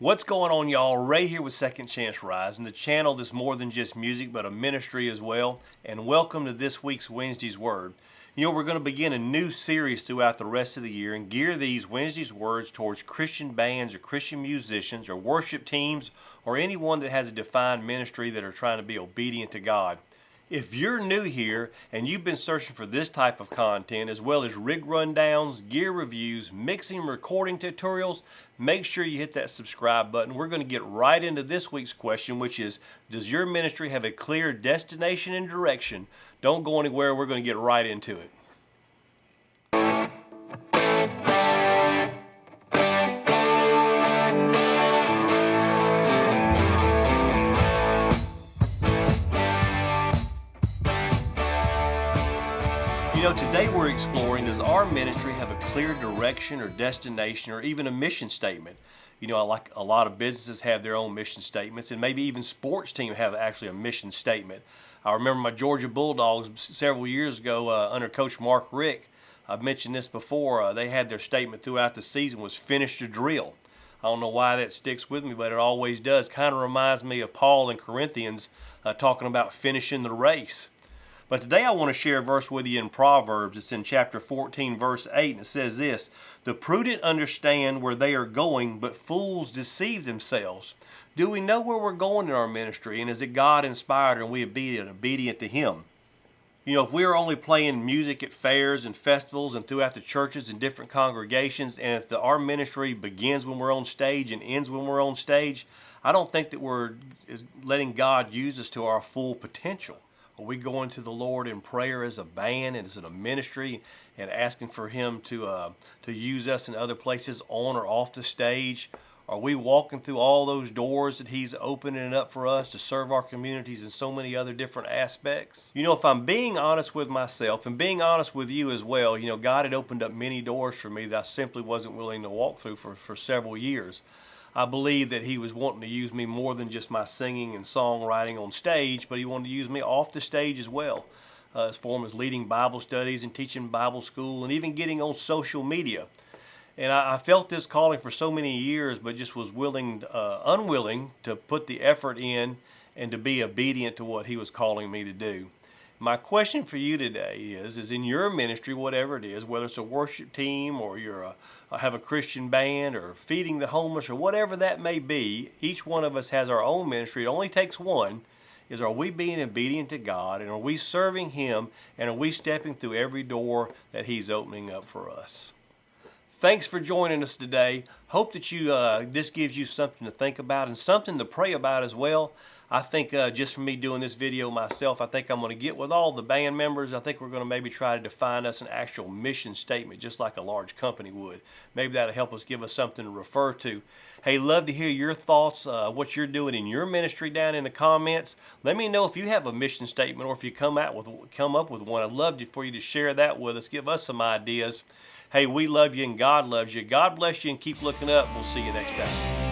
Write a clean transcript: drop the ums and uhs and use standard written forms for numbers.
What's going on, y'all? Ray here with Second Chance Rise, and the channel that's more than just music but a ministry as well. And welcome to this week's Wednesday's Word. You know, we're going to begin a new series throughout the rest of the year and gear these Wednesday's Words towards Christian bands or Christian musicians or worship teams or anyone that has a defined ministry that are trying to be obedient to God. If you're new here and you've been searching for this type of content as well as rig rundowns, gear reviews, mixing and recording tutorials, make sure you hit that subscribe button. We're going to get right into this week's question, which is, does your ministry have a clear destination and direction? Don't go anywhere. We're going to get right into it. You know, today we're exploring, does our ministry have a clear direction or destination or even a mission statement? You know, like a lot of businesses have their own mission statements, and maybe even sports teams have actually a mission statement. I remember my Georgia Bulldogs several years ago under Coach Mark Rick. I've mentioned this before. They had their statement throughout the season was finish the drill. I don't know why that sticks with me, but it always does. Kind of reminds me of Paul in Corinthians talking about finishing the race. But today I want to share a verse with you in Proverbs. It's in chapter 14, verse 8, and it says this: "The prudent understand where they are going, but fools deceive themselves." Do we know where we're going in our ministry, and is it God inspired and we obedient to Him? You know, if we are only playing music at fairs and festivals and throughout the churches and different congregations, and if our ministry begins when we're on stage and ends when we're on stage, I don't think that we're letting God use us to our full potential. Are we going to the Lord in prayer as a band and as a ministry and asking for Him to use us in other places on or off the stage? Are we walking through all those doors that He's opening up for us to serve our communities in so many other different aspects? You know, if I'm being honest with myself and being honest with you as well, you know, God had opened up many doors for me that I simply wasn't willing to walk through for several years. I believe that He was wanting to use me more than just my singing and songwriting on stage, but He wanted to use me off the stage as well, as far as leading Bible studies and teaching Bible school and even getting on social media. And I felt this calling for so many years, but just was unwilling to put the effort in and to be obedient to what He was calling me to do. My question for you today is in your ministry, whatever it is, whether it's a worship team or have a Christian band or feeding the homeless or whatever that may be, each one of us has our own ministry. It only takes one. Is, are we being obedient to God, and are we serving Him, and are we stepping through every door that He's opening up for us? Thanks for joining us today. Hope that this gives you something to think about and something to pray about as well. I think just from me doing this video myself, I think I'm going to get with all the band members. I think we're going to maybe try to define us an actual mission statement, just like a large company would. Maybe that'll help us, give us something to refer to. Hey, love to hear your thoughts, what you're doing in your ministry down in the comments. Let me know if you have a mission statement or if you come up with one. I'd love for you to share that with us. Give us some ideas. Hey, we love you and God loves you. God bless you and keep looking up. We'll see you next time.